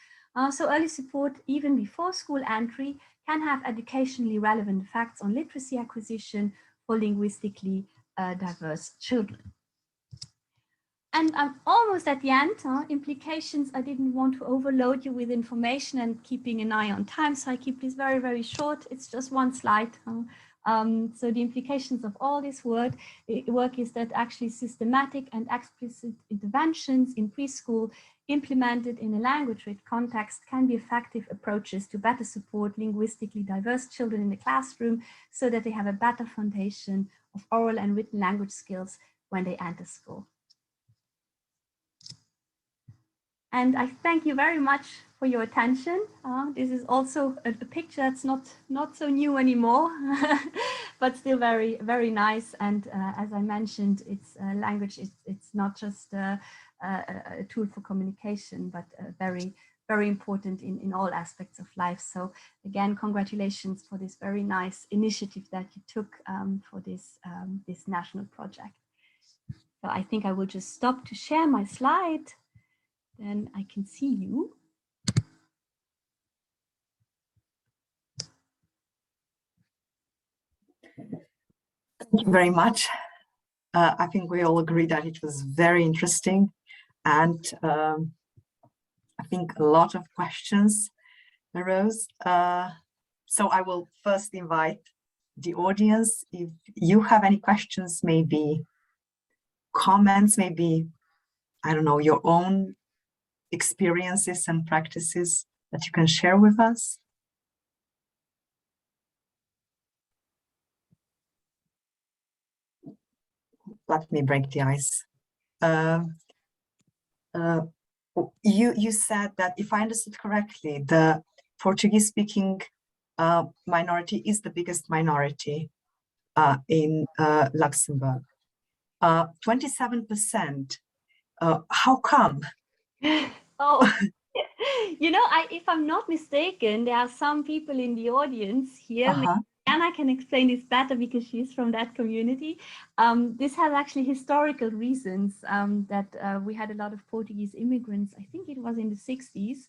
So early support, even before school entry, can have educationally relevant effects on literacy acquisition for linguistically diverse children. And I'm almost at the end. Implications, I didn't want to overload you with information and keeping an eye on time, so I keep this very, very short. It's just one slide. So the implications of all this work is that actually systematic and explicit interventions in preschool implemented in a language-rich context can be effective approaches to better support linguistically diverse children in the classroom so that they have a better foundation of oral and written language skills when they enter school. And I thank you very much for your attention. This is also a picture that's not so new anymore, but still very, very nice. And as I mentioned, it's language. It's not just a tool for communication, but very, very important in all aspects of life. So again, congratulations for this very nice initiative that you took for this national project. So I think I will just stop to share my slide. Then I can see you. Thank you very much. I think we all agree that it was very interesting, and I think a lot of questions arose. So I will first invite the audience. If you have any questions, maybe comments, maybe, I don't know, your own experiences and practices that you can share with us. Let me break the ice. You said that, if I understood correctly, the Portuguese-speaking minority is the biggest minority in Luxembourg. 27%. How come? Oh, you know, if I'm not mistaken, there are some people in the audience here. Anna can explain this better because she's from that community. This has actually historical reasons that we had a lot of Portuguese immigrants. I think it was in the 60s.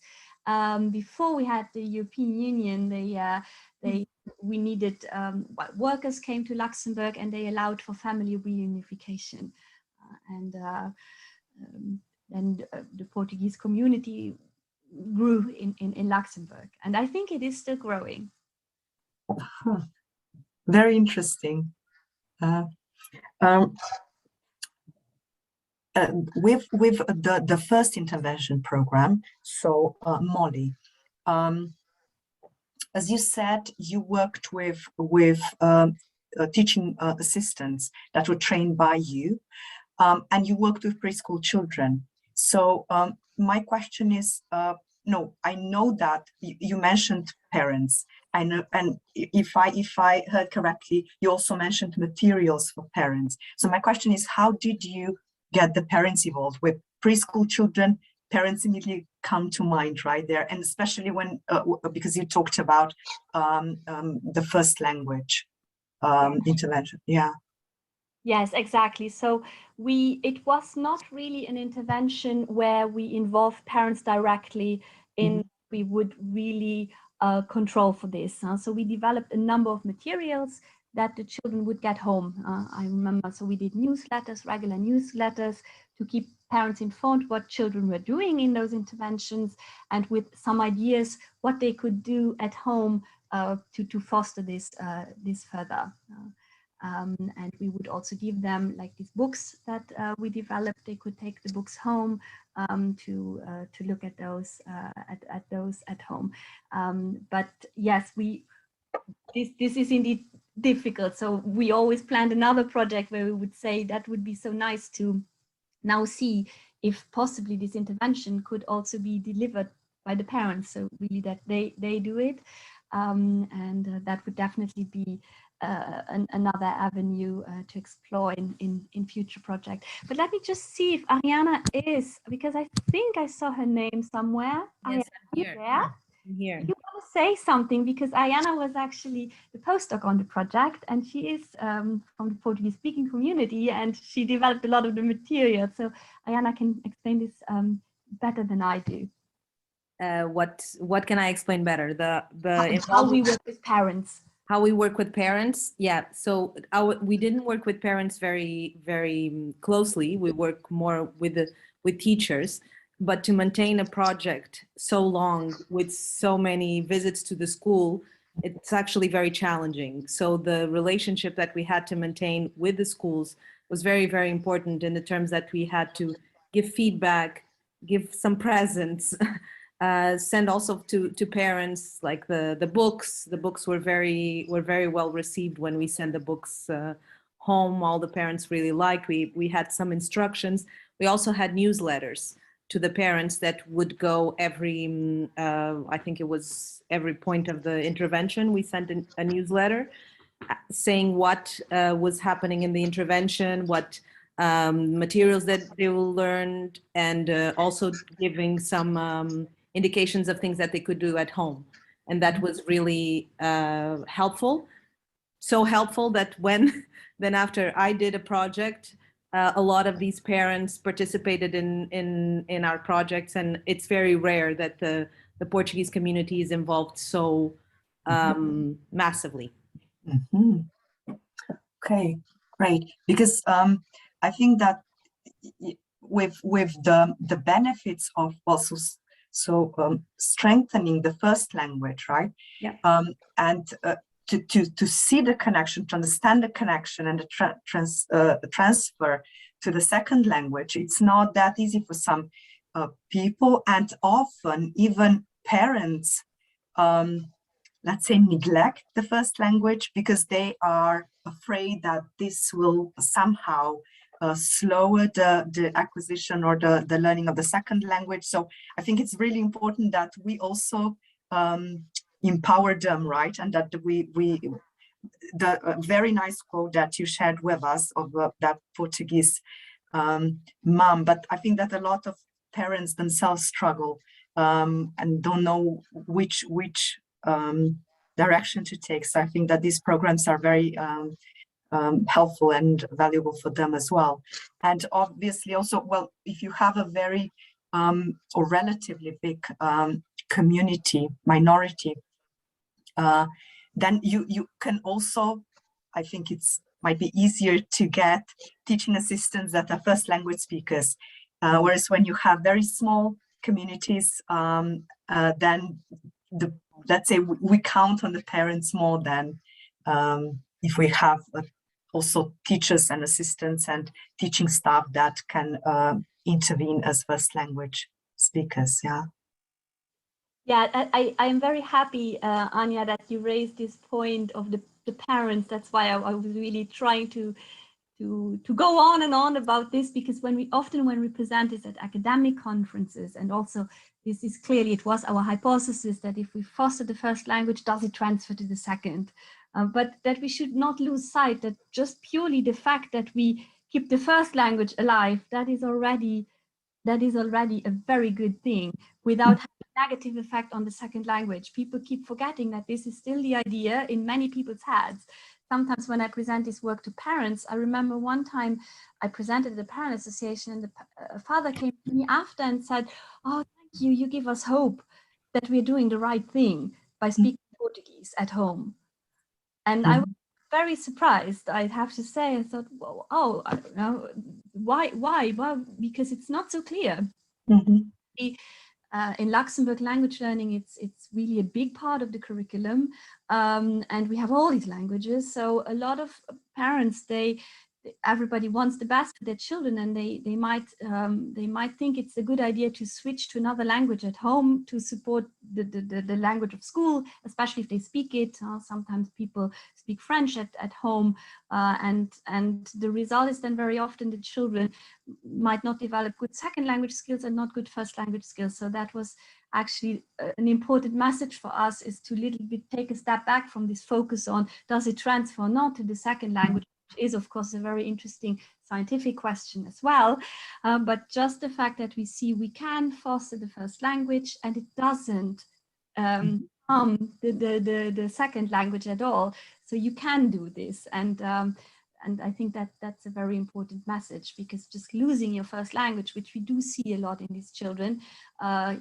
Before we had the European Union, we needed, workers came to Luxembourg and they allowed for family reunification. And the Portuguese community grew in Luxembourg. And I think it is still growing. Very interesting. With the first intervention program, so Molly, as you said, you worked with teaching assistants that were trained by you, and you worked with preschool children. So my question is, no, I know that you mentioned parents. I know, and if I heard correctly, you also mentioned materials for parents. So my question is, how did you get the parents involved? With preschool children, parents immediately come to mind right there, and especially when because you talked about the first language intervention. Yeah. Yes, exactly. So it was not really an intervention where we involved parents directly in, we would really control for this. So we developed a number of materials that the children would get home. I remember, so we did newsletters, regular newsletters, to keep parents informed what children were doing in those interventions, and with some ideas what they could do at home to foster this further. And we would also give them like these books that we developed. They could take the books home to look at those at home. But yes, this is indeed difficult. So we always planned another project where we would say that would be so nice to now see if possibly this intervention could also be delivered by the parents. So really that they do it, and that would definitely be another avenue to explore in future projects. But let me just see if Ariana is, because I think I saw her name somewhere. Yes, I'm here. There? I'm here. You want to say something, because Ariana was actually the postdoc on the project, and she is from the Portuguese speaking community, and she developed a lot of the material. So Ariana can explain this better than I do. what can I explain better? How we work with parents. How we work with parents. Yeah. So we didn't work with parents very, very closely. We work more with teachers. But to maintain a project so long with so many visits to the school, it's actually very challenging. So the relationship that we had to maintain with the schools was very, very important in the terms that we had to give feedback, give some presents, send also to parents like the books. The books were very well received when we sent the books home. All the parents really liked. We had some instructions. We also had newsletters to the parents that would go every, I think it was every point of the intervention. We sent a newsletter saying what was happening in the intervention, what materials that they will learn, and also giving some indications of things that they could do at home. And that was really helpful. So helpful that then after I did a project, a lot of these parents participated in our projects, and it's very rare that the Portuguese community is involved so massively. Mm-hmm. Okay, great. Because I think that with the benefits of also strengthening the first language, right? Yeah. And to see the connection, to understand the connection and the transfer to the second language, it's not that easy for some people, and often even parents, let's say, neglect the first language because they are afraid that this will somehow slower the acquisition or the learning of the second language. So I think it's really important that we also empower them, right? And that the very nice quote that you shared with us of that Portuguese mom, but I think that a lot of parents themselves struggle and don't know which direction to take. So I think that these programs are very helpful and valuable for them as well. And obviously also, well, if you have a very or relatively big community, minority, then you can also, I think might be easier to get teaching assistants that are first language speakers. Whereas when you have very small communities, then let's say we count on the parents more than if we have also teachers and assistants and teaching staff that can intervene as first language speakers. Yeah. Yeah, I am very happy, Anya, that you raised this point of the parents. That's why I was really trying to go on and on about this, because when we present this at academic conferences, and also this is clearly, it was our hypothesis that if we foster the first language, does it transfer to the second? But that we should not lose sight that just purely the fact that we keep the first language alive, that is already a very good thing, without having a negative effect on the second language. People keep forgetting that this is still the idea in many people's heads. Sometimes when I present this work to parents, I remember one time I presented at the parent association, and the father came to me after and said, "Oh, thank you, you give us hope that we're doing the right thing by speaking Portuguese at home." And I was very surprised, I'd have to say. I thought, well, oh, I don't know, why? Well, because it's not so clear. In Luxembourg, language learning, it's really a big part of the curriculum, and we have all these languages. So a lot of parents, everybody wants the best for their children, and they might think it's a good idea to switch to another language at home to support the language of school, especially if they speak it. Sometimes people speak French at home, and the result is then very often the children might not develop good second language skills and not good first language skills. So that was actually an important message for us, is to little bit take a step back from this focus on does it transfer or not to the second language, which is of course a very interesting scientific question as well. But just the fact that we see we can foster the first language and it doesn't harm the second language at all. So you can do this. And And I think that that's a very important message, because just losing your first language, which we do see a lot in these children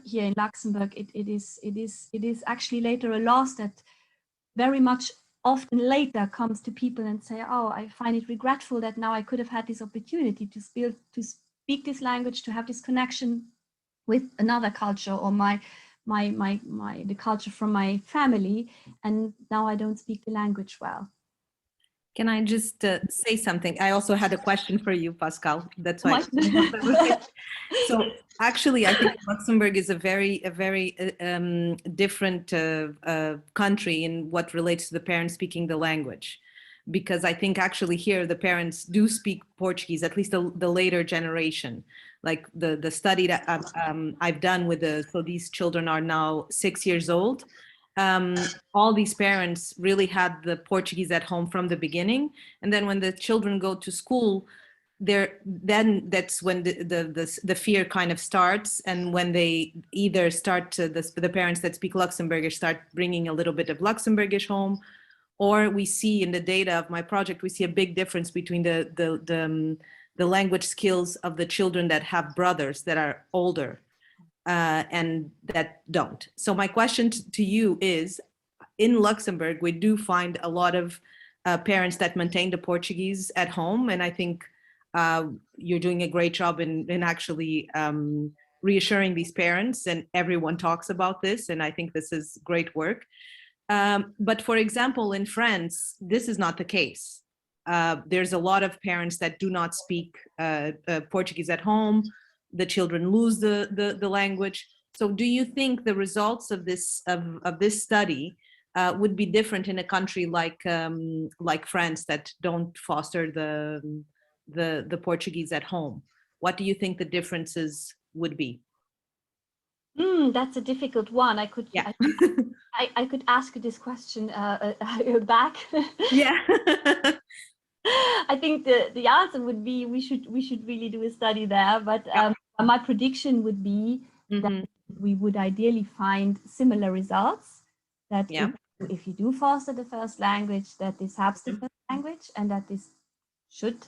here in Luxembourg, it is actually later a loss that very much often later comes to people and say, oh, I find it regretful that now I could have had this opportunity to speak this language, to have this connection with another culture, or the culture from my family, and now I don't speak the language well. Can I just say something? I also had a question for you, Pascale. That's why. So actually, I think Luxembourg is a very different country in what relates to the parents speaking the language, because I think actually here the parents do speak Portuguese, at least the later generation. Like the study that I've done with so these children are now 6 years old. All these parents really had the Portuguese at home from the beginning, and then when the children go to school, then that's when the fear kind of starts, and when they either start to the parents that speak Luxembourgish start bringing a little bit of Luxembourgish home, or we see in the data of my project, we see a big difference between the language skills of the children that have brothers that are older and that don't. So my question to you is, in Luxembourg, we do find a lot of parents that maintain the Portuguese at home, and I think you're doing a great job in actually reassuring these parents, and everyone talks about this, and I think this is great work. But for example, in France, this is not the case. There's a lot of parents that do not speak Portuguese at home. The children lose the language. So do you think the results of this study would be different in a country like France that don't foster the Portuguese at home? What do you think the differences would be? That's a difficult one. I could ask you this question back. Yeah. I think the answer would be we should really do a study there. But my prediction would be that we would ideally find similar results. That if you do foster the first language, that this helps the first language, and that this should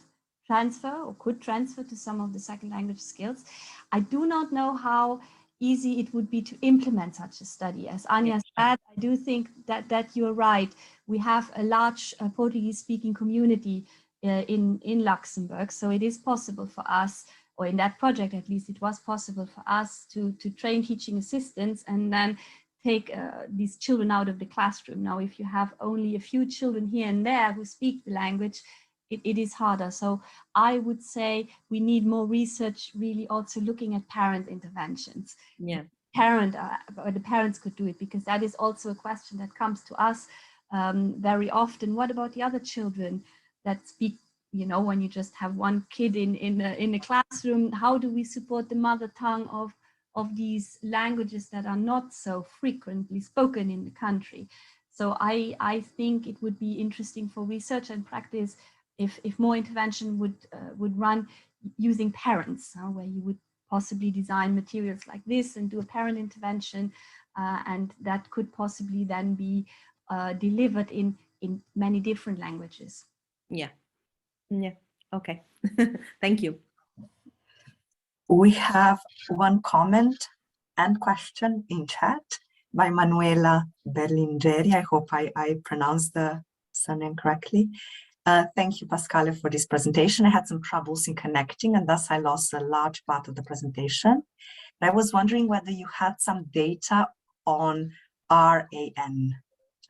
transfer or could transfer to some of the second language skills. I do not know how easy it would be to implement such a study. As Anja said, I do think that you're right. We have a large Portuguese-speaking community in Luxembourg, so it is possible for us, or in that project at least, it was possible for us to train teaching assistants and then take these children out of the classroom. Now, if you have only a few children here and there who speak the language, it is harder. So I would say we need more research, really also looking at parent interventions. Yeah. The parents could do it, because that is also a question that comes to us very often. What about the other children that speak, when you just have one kid in a classroom? How do we support the mother tongue of these languages that are not so frequently spoken in the country? So I think it would be interesting for research and practice if more intervention would run using parents, where you would possibly design materials like this and do a parent intervention, and that could possibly then be delivered in many different languages. Yeah. Okay. Thank you. We have one comment and question in chat by Manuela Berlingeri. I hope I pronounced the surname correctly. Thank you, Pascale, for this presentation. I had some troubles in connecting, and thus I lost a large part of the presentation. I was wondering whether you had some data on RAN.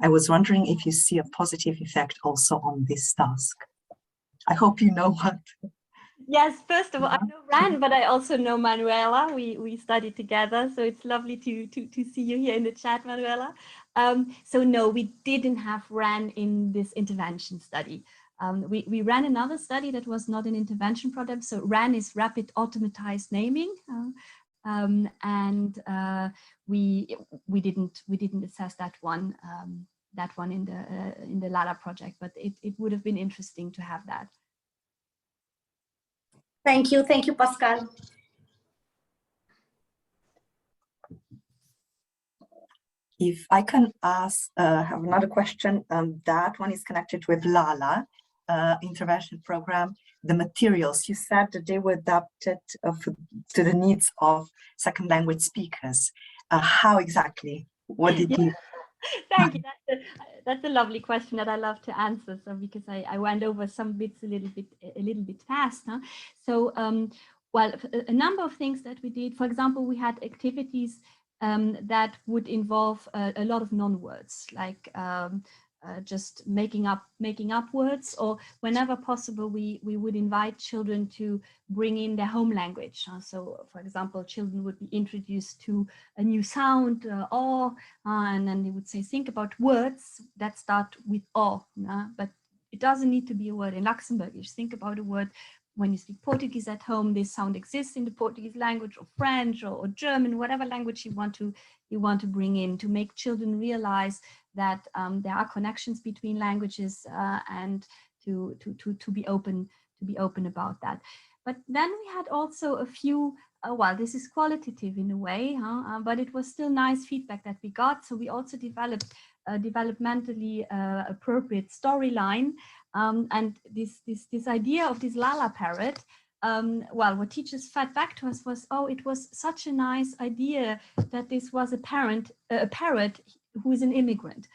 I was wondering if you see a positive effect also on this task. I hope you know what. Yes, first of all, I know RAN, but I also know Manuela. We studied together, so it's lovely to see you here in the chat, Manuela. So no, we didn't have RAN in this intervention study. We ran another study that was not an intervention project. So RAN is rapid automatized naming, and we didn't assess that one in the LALA project, but it would have been interesting to have that. Thank you, Pascale. If I can ask, have another question, that one is connected with LALA. intervention program, the materials, you said that they were adapted to the needs of second language speakers. How exactly? What did you? Thank you. That's a lovely question that I love to answer. So because I went over some bits a little bit fast. Huh? So well, a number of things that we did. For example, we had activities that would involve a lot of non-words, like just making up words, or whenever possible, we would invite children to bring in their home language. So, for example, children would be introduced to a new sound, or, and then they would say, think about words that start with o, but it doesn't need to be a word in Luxembourgish. Think about a word. When you speak Portuguese at home, this sound exists in the Portuguese language, or French, or German, whatever language you want to bring in, to make children realize that there are connections between languages, and to be open about that. But then we had also a few. Well, this is qualitative in a way, but it was still nice feedback that we got. So we also developed a developmentally appropriate storyline. And this idea of this Lala parrot, well, what teachers fed back to us was, oh, it was such a nice idea that this was a parrot who is an immigrant.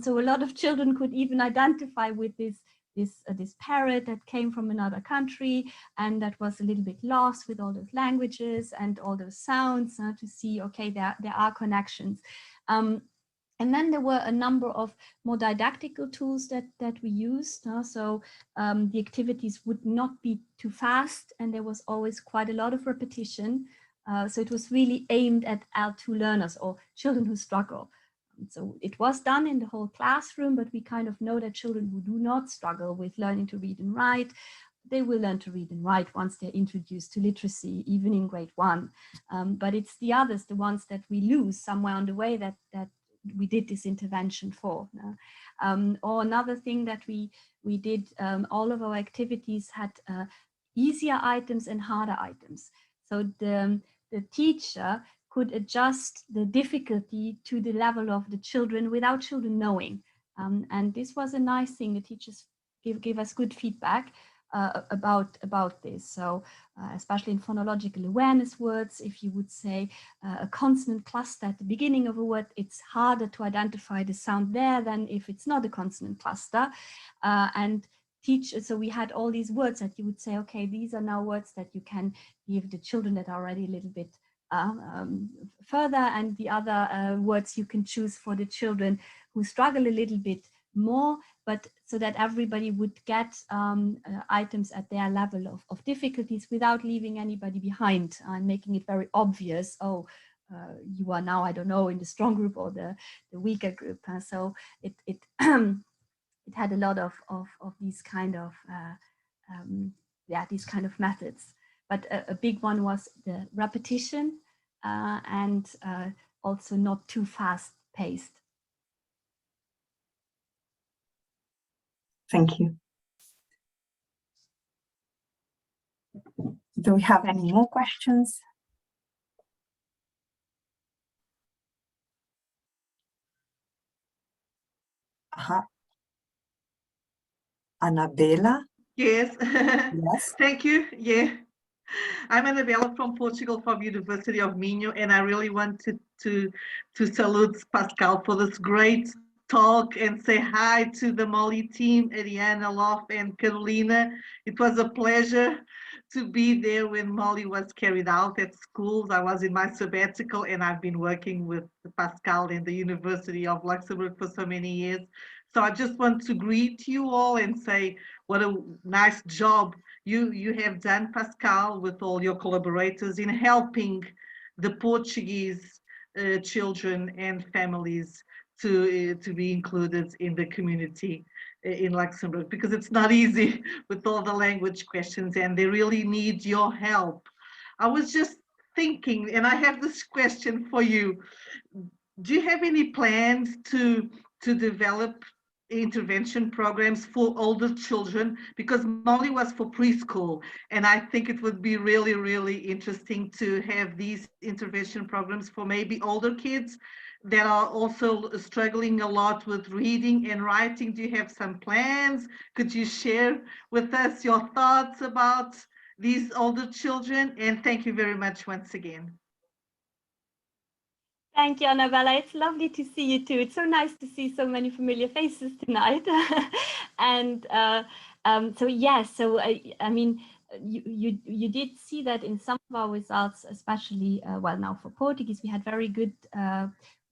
So a lot of children could even identify with this parrot that came from another country and that was a little bit lost with all those languages and all those sounds, to see, okay, there are connections. And then there were a number of more didactical tools that we used. So the activities would not be too fast, and there was always quite a lot of repetition. So it was really aimed at L2 learners, or children who struggle. So it was done in the whole classroom, but we kind of know that children who do not struggle with learning to read and write, they will learn to read and write once they're introduced to literacy, even in grade 1. But it's the others, the ones that we lose somewhere on the way, that we did this intervention for. Or another thing that we did, all of our activities had easier items and harder items. So the teacher could adjust the difficulty to the level of the children without children knowing. And this was a nice thing. The teachers give us good feedback about this. So especially in phonological awareness words, if you would say a consonant cluster at the beginning of a word, it's harder to identify the sound there than if it's not a consonant cluster. So we had all these words that you would say, okay, these are now words that you can give the children that are already a little bit further, and the other words you can choose for the children who struggle a little bit more, but so that everybody would get items at their level of difficulties without leaving anybody behind, and making it very obvious, oh, you are now, I don't know, in the strong group or the weaker group. So it it had a lot of these kind of these kind of methods. But a big one was the repetition, and also not too fast paced. Thank you. Do we have any more questions? Annabella? Yes. Yes. Thank you. Yeah. I'm Annabella from Portugal, from University of Minho, and I really wanted to salute Pascale for this great talk and say hi to the Molly team, Ariana, Lof, and Carolina. It was a pleasure to be there when Molly was carried out at schools. I was in my sabbatical, and I've been working with Pascale in the University of Luxembourg for so many years. So I just want to greet you all and say what a nice job you have done, Pascale, with all your collaborators in helping the Portuguese children and families to be included in the community in Luxembourg, because it's not easy with all the language questions, and they really need your help. I was just thinking, and I have this question for you. Do you have any plans to develop intervention programs for older children? Because Molly was for preschool, and I think it would be really, really interesting to have these intervention programs for maybe older kids, that are also struggling a lot with reading and writing? Do you have some plans? Could you share with us your thoughts about these older children? And thank you very much once again. Thank you, Annabella. It's lovely to see you too. It's so nice to see so many familiar faces tonight. And so yes, so I mean, you did see that in some of our results, especially well, now for Portuguese, we had very good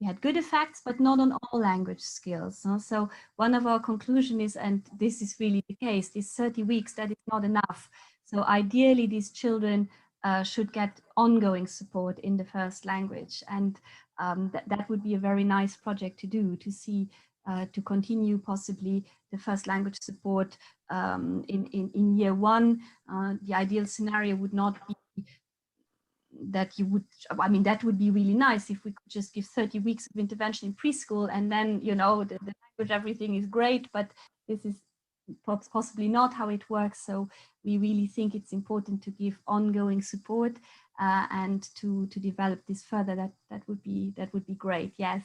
effects, but not on all language skills. So one of our conclusions is, and this is really the case, these 30 weeks, that is not enough. So ideally, these children should get ongoing support in the first language, and that would be a very nice project to do, to see, to continue possibly the first language support in year one. The ideal scenario would not be that you would, I mean, that would be really nice if we could just give 30 weeks of intervention in preschool and then, you know, the language, everything is great, but this is possibly not how it works. So we really think it's important to give ongoing support and to develop this further. That would be great. Yes.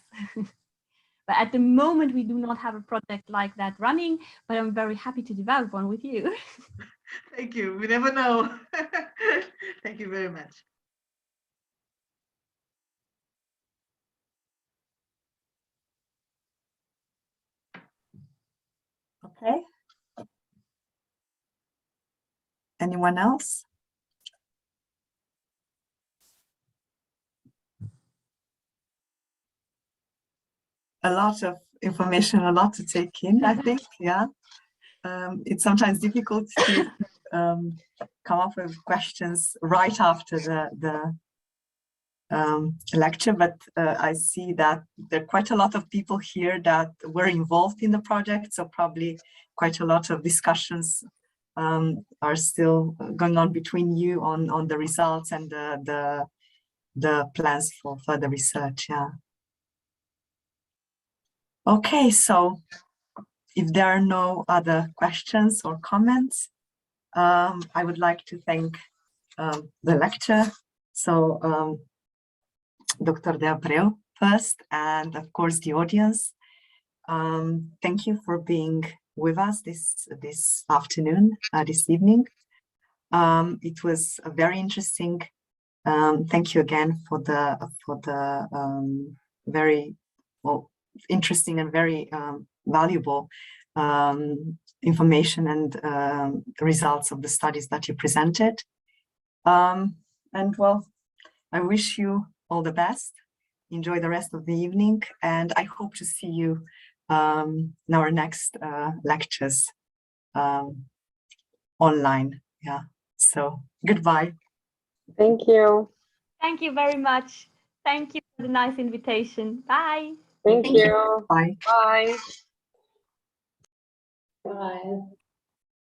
But at the moment we do not have a project like that running, but I'm very happy to develop one with you. Thank you. We never know. Thank you very much. Okay. Anyone else? A lot of information, a lot to take in, I think, yeah. It's sometimes difficult to come up with questions right after the lecture, but I see that there are quite a lot of people here that were involved in the project, so probably quite a lot of discussions are still going on between you on the results and the plans for further research. Yeah. Okay, so if there are no other questions or comments, I would like to thank the lecturer, so Dr. de Abreu first, and of course the audience. Thank you for being with us this afternoon, this evening. It was very interesting. Thank you again for the very interesting and very valuable information and results of the studies that you presented. And well, I wish you all the best. Enjoy the rest of the evening, and I hope to see you in our next lectures online. Yeah. So goodbye. Thank you. Thank you very much. Thank you for the nice invitation. Bye. Thank you. Bye. Bye. Bye.